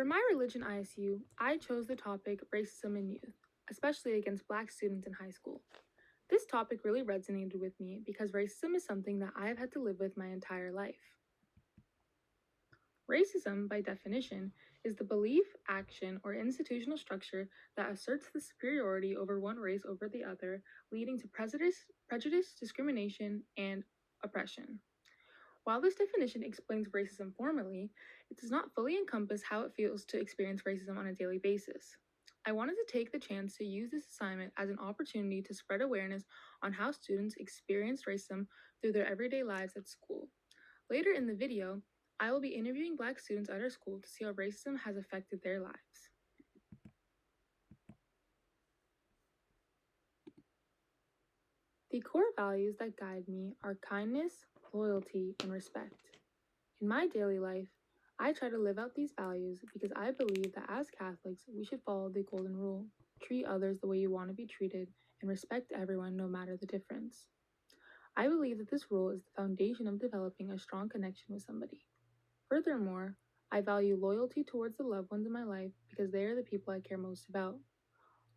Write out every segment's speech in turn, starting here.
For my religion ISU, I chose the topic racism in youth, especially against Black students in high school. This topic really resonated with me because racism is something that I have had to live with my entire life. Racism, by definition, is the belief, action, or institutional structure that asserts the superiority over one race over the other, leading to prejudice, discrimination, and oppression. While this definition explains racism formally, it does not fully encompass how it feels to experience racism on a daily basis. I wanted to take the chance to use this assignment as an opportunity to spread awareness on how students experience racism through their everyday lives at school. Later in the video, I will be interviewing Black students at our school to see how racism has affected their lives. The core values that guide me are kindness, loyalty, and respect. In my daily life, I try to live out these values because I believe that as Catholics, we should follow the Golden Rule: treat others the way you want to be treated, and respect everyone no matter the difference. I believe that this rule is the foundation of developing a strong connection with somebody. Furthermore, I value loyalty towards the loved ones in my life because they are the people I care most about.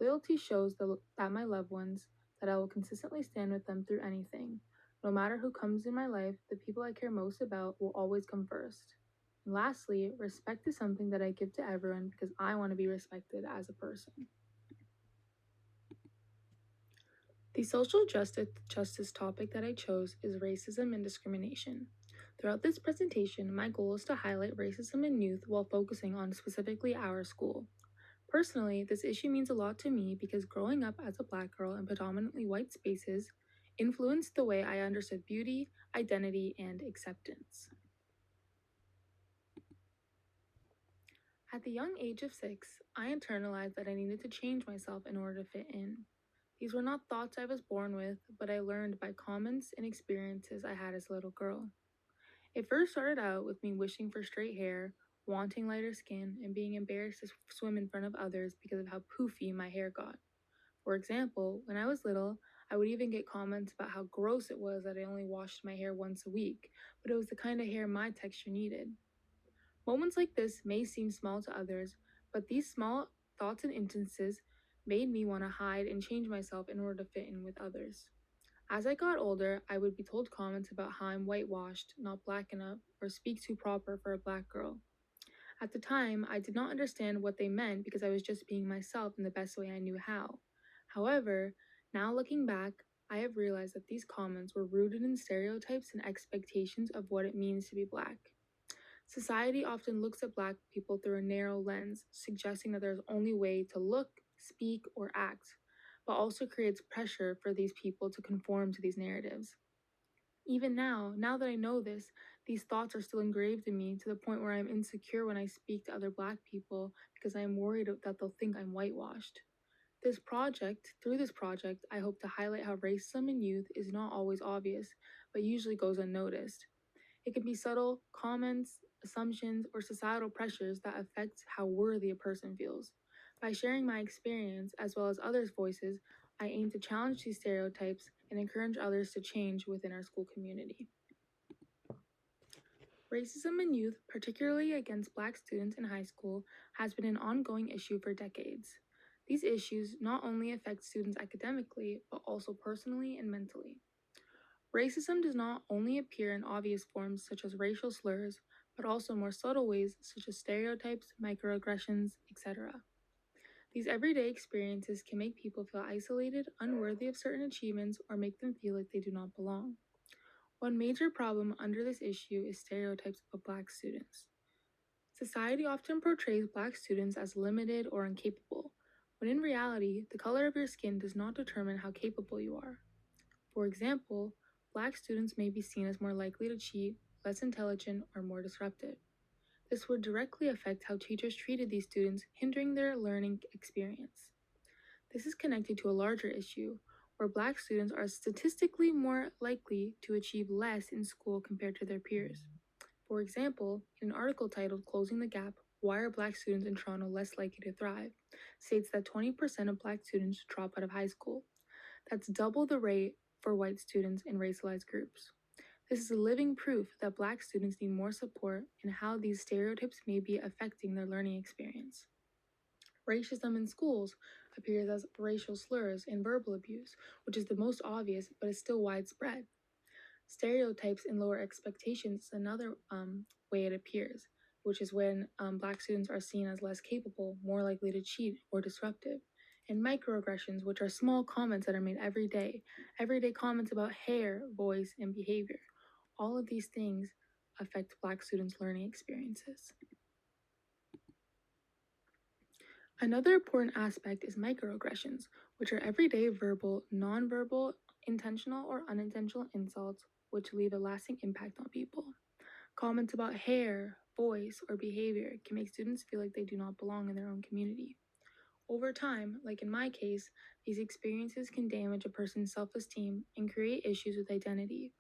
Loyalty shows that my loved ones that I will consistently stand with them through anything. No matter who comes in my life, the people I care most about will always come first. And lastly, respect is something that I give to everyone because I want to be respected as a person. The social justice topic that I chose is racism and discrimination. Throughout this presentation, my goal is to highlight racism in youth while focusing on specifically our school. Personally, this issue means a lot to me because growing up as a Black girl in predominantly white spaces influenced the way I understood beauty, identity, and acceptance. At the young age of 6, I internalized that I needed to change myself in order to fit in. These were not thoughts I was born with, but I learned by comments and experiences I had as a little girl. It first started out with me wishing for straight hair, wanting lighter skin, and being embarrassed to swim in front of others because of how poofy my hair got. For example, when I was little, I would even get comments about how gross it was that I only washed my hair once a week, but it was the kind of hair my texture needed. Moments like this may seem small to others, but these small thoughts and instances made me want to hide and change myself in order to fit in with others. As I got older, I would be told comments about how I'm whitewashed, not black enough, or speak too proper for a Black girl. At the time, I did not understand what they meant because I was just being myself in the best way I knew how. However, now looking back, I have realized that these comments were rooted in stereotypes and expectations of what it means to be Black. Society often looks at Black people through a narrow lens, suggesting that there's only way to look, speak, or act, but also creates pressure for these people to conform to these narratives. Even now that I know this, these thoughts are still engraved in me to the point where I'm insecure when I speak to other Black people because I am worried that they'll think I'm whitewashed. Through this project, I hope to highlight how racism in youth is not always obvious, but usually goes unnoticed. It can be subtle comments, assumptions, or societal pressures that affect how worthy a person feels. By sharing my experience as well as others' voices, I aim to challenge these stereotypes and encourage others to change within our school community. Racism in youth, particularly against Black students in high school, has been an ongoing issue for decades. These issues not only affect students academically, but also personally and mentally. Racism does not only appear in obvious forms such as racial slurs, but also more subtle ways such as stereotypes, microaggressions, etc. These everyday experiences can make people feel isolated, unworthy of certain achievements, or make them feel like they do not belong. One major problem under this issue is stereotypes of Black students. Society often portrays Black students as limited or incapable, when in reality, the color of your skin does not determine how capable you are. For example, Black students may be seen as more likely to cheat, less intelligent, or more disruptive. This would directly affect how teachers treated these students, hindering their learning experience. This is connected to a larger issue where Black students are statistically more likely to achieve less in school compared to their peers. For example, in an article titled Closing the Gap: Why Are Black Students in Toronto Less Likely to Thrive? States that 20% of Black students drop out of high school. That's double the rate for white students in racialized groups. This is a living proof that Black students need more support and how these stereotypes may be affecting their learning experience. Racism in schools appears as racial slurs and verbal abuse, which is the most obvious but is still widespread. Stereotypes and lower expectations is another way it appears, which is when Black students are seen as less capable, more likely to cheat, or disruptive. And microaggressions, which are small comments that are made everyday comments about hair, voice, and behavior. All of these things affect Black students' learning experiences. Another important aspect is microaggressions, which are everyday verbal, nonverbal, intentional, or unintentional insults which leave a lasting impact on people. Comments about hair, voice, or behavior can make students feel like they do not belong in their own community. Over time, like in my case, these experiences can damage a person's self esteem and create issues with identity.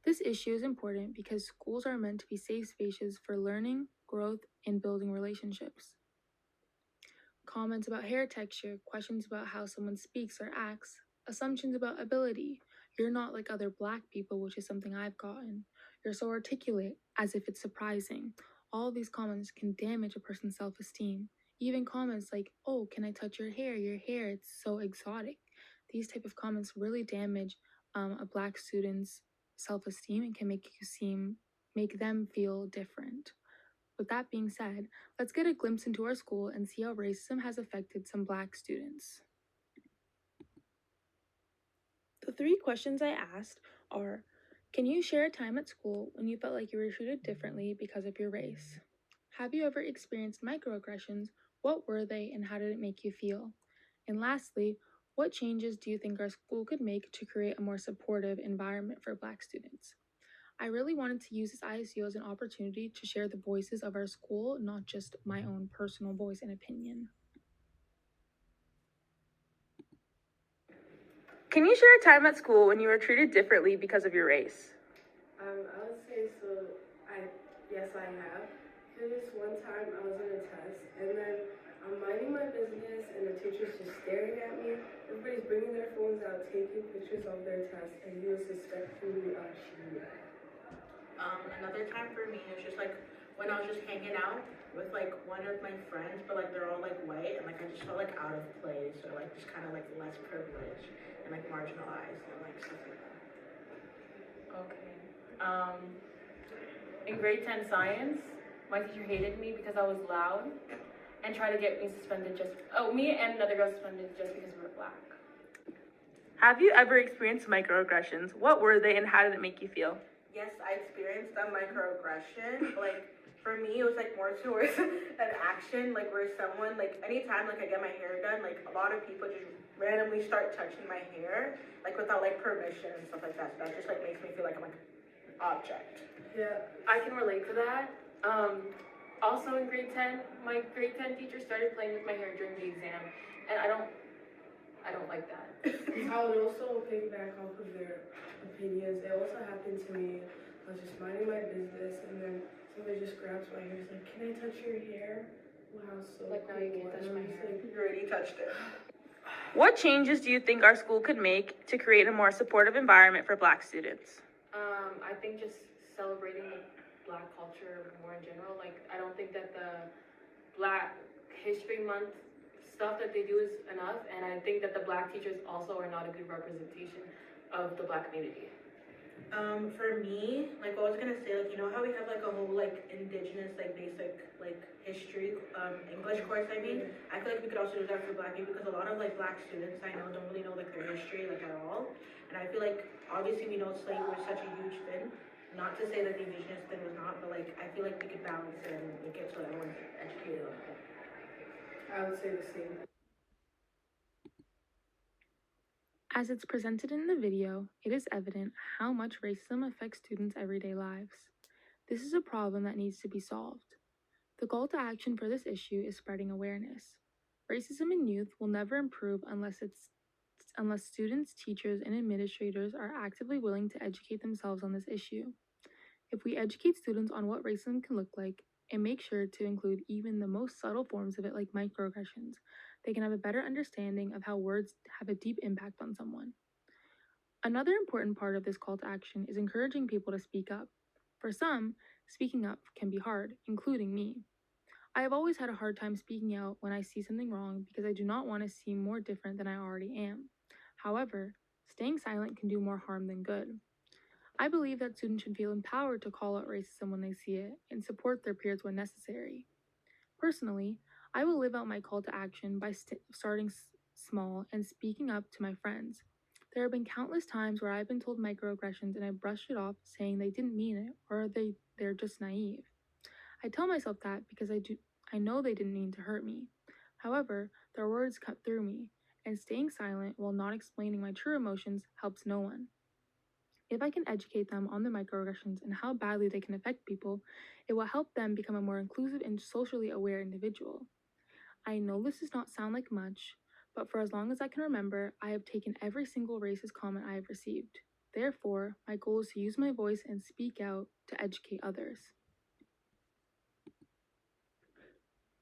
This issue is important because schools are meant to be safe spaces for learning, growth, and building relationships. Comments about hair texture, questions about how someone speaks or acts, assumptions about ability. You're not like other Black people, which is something I've gotten. You're so articulate, as if it's surprising. All of these comments can damage a person's self esteem. Even comments like, oh, can I touch your hair? Your hair, it's so exotic. These type of comments really damage a Black student's self esteem and can make them feel different. With that being said, let's get a glimpse into our school and see how racism has affected some Black students. The three questions I asked are: can you share a time at school when you felt like you were treated differently because of your race? Have you ever experienced microaggressions? What were they and how did it make you feel? And lastly, what changes do you think our school could make to create a more supportive environment for Black students? I really wanted to use this ISU as an opportunity to share the voices of our school, not just my own personal voice and opinion. Can you share a time at school when you were treated differently because of your race? I would say so. Yes, I have. There was one time I was in a test, and then I'm minding my business, and the teacher's just staring at me. Everybody's bringing their phones out, taking pictures of their test, and he was suspecting me of cheating. Another time for me is just like when I was just hanging out with like one of my friends, but like they're all like white, and like I just felt like out of place or like just kind of like less privileged and like marginalized and like stuff like that. Okay. Um, in grade 10 science, my teacher hated me because I was loud and tried to get me suspended me and another girl suspended just because we were Black. Have you ever experienced microaggressions? What were they and how did it make you feel? Yes, I experienced a microaggression. Like for me, it was like more towards an action, like where someone like anytime like I get my hair done, like a lot of people just randomly start touching my hair, like without like permission and stuff like that. So that just like makes me feel like I'm like an object. Yeah. I can relate to that. Also in grade 10, my grade 10 teacher started playing with my hair during the exam, and I don't like that. I would also piggyback off of their opinions. It also happened to me. I was just minding my business, and then somebody just grabs my hair. He's like, "Can I touch your hair?" Wow, so Like, now you can't touch And my I'm just hair. like, You already touched it. What changes do you think our school could make to create a more supportive environment for Black students? I think just celebrating the Black culture more in general. Like, I don't think that the Black History Month stuff that they do is enough, and I think that the Black teachers also are not a good representation of the Black community. For me, like what I was gonna say, like you know how we have like a whole like indigenous like basic like history English course. I mean, I feel like we could also do that for Black people because a lot of like Black students I know don't really know like their history like at all, and I feel like obviously we know slavery was such a huge thing. Not to say that the indigenous thing was not, but like I feel like we could balance it and make it so everyone's educated on it. I would say the same. As it's presented in the video, it is evident how much racism affects students' everyday lives. This is a problem that needs to be solved. The call to action for this issue is spreading awareness. Racism in youth will never improve unless students, teachers, and administrators are actively willing to educate themselves on this issue. If we educate students on what racism can look like and make sure to include even the most subtle forms of it, like microaggressions, they can have a better understanding of how words have a deep impact on someone. Another important part of this call to action is encouraging people to speak up. For some, speaking up can be hard, including me. I have always had a hard time speaking out when I see something wrong because I do not want to seem more different than I already am. However, staying silent can do more harm than good. I believe that students should feel empowered to call out racism when they see it and support their peers when necessary. Personally, I will live out my call to action by starting small and speaking up to my friends. There have been countless times where I've been told microaggressions and I brushed it off saying they didn't mean it or they're just naive. I tell myself that because I know they didn't mean to hurt me. However, their words cut through me, and staying silent while not explaining my true emotions helps no one. If I can educate them on the microaggressions and how badly they can affect people, it will help them become a more inclusive and socially aware individual. I know this does not sound like much, but for as long as I can remember, I have taken every single racist comment I have received. Therefore, my goal is to use my voice and speak out to educate others.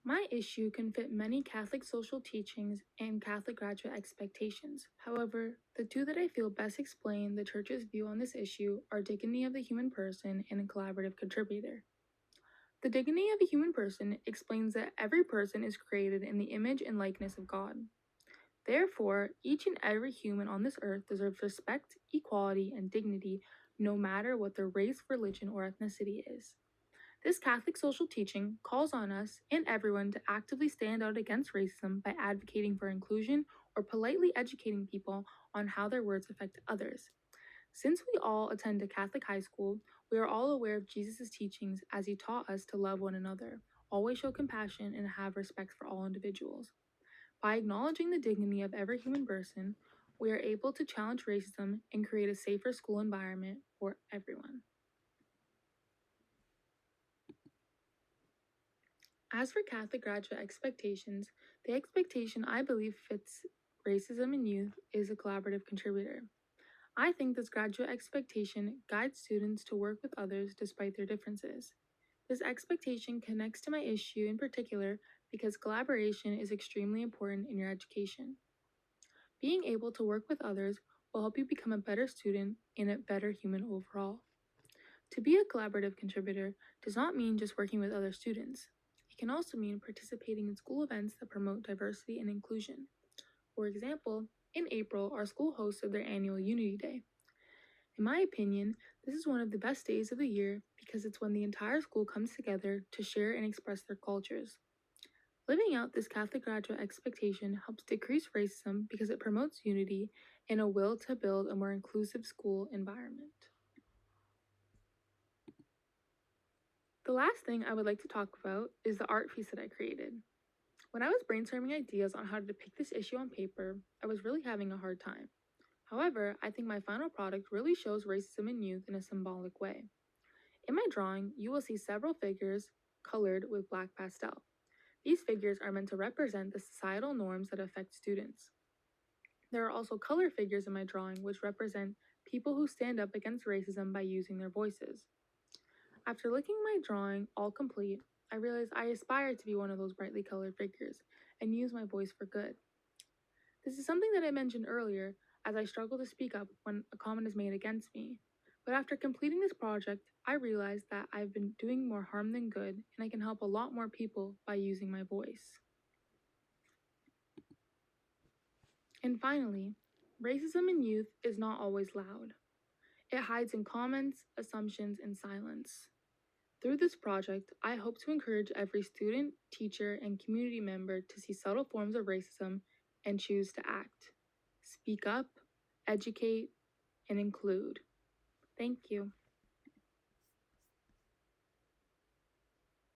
My issue can fit many Catholic social teachings and Catholic graduate expectations. However, the two that I feel best explain the Church's view on this issue are dignity of the human person and a collaborative contributor. The dignity of a human person explains that every person is created in the image and likeness of God. Therefore, each and every human on this earth deserves respect, equality, and dignity no matter what their race, religion, or ethnicity is. This Catholic social teaching calls on us and everyone to actively stand out against racism by advocating for inclusion or politely educating people on how their words affect others. Since we all attend a Catholic high school, we are all aware of Jesus' teachings as he taught us to love one another, always show compassion, and have respect for all individuals. By acknowledging the dignity of every human person, we are able to challenge racism and create a safer school environment for everyone. As for Catholic graduate expectations, the expectation I believe fits racism in youth is a collaborative contributor. I think this graduate expectation guides students to work with others despite their differences. This expectation connects to my issue in particular because collaboration is extremely important in your education. Being able to work with others will help you become a better student and a better human overall. To be a collaborative contributor does not mean just working with other students. It can also mean participating in school events that promote diversity and inclusion. For example, in April, our school hosted their annual Unity Day. In my opinion, this is one of the best days of the year because it's when the entire school comes together to share and express their cultures. Living out this Catholic graduate expectation helps decrease racism because it promotes unity and a will to build a more inclusive school environment. The last thing I would like to talk about is the art piece that I created. When I was brainstorming ideas on how to depict this issue on paper, I was really having a hard time. However, I think my final product really shows racism in youth in a symbolic way. In my drawing, you will see several figures colored with black pastel. These figures are meant to represent the societal norms that affect students. There are also color figures in my drawing which represent people who stand up against racism by using their voices. After looking at my drawing all complete, I realized I aspire to be one of those brightly colored figures and use my voice for good. This is something that I mentioned earlier as I struggle to speak up when a comment is made against me. But after completing this project, I realized that I've been doing more harm than good and I can help a lot more people by using my voice. And finally, racism in youth is not always loud. It hides in comments, assumptions, and silence. Through this project, I hope to encourage every student, teacher, and community member to see subtle forms of racism and choose to act. Speak up, educate, and include. Thank you.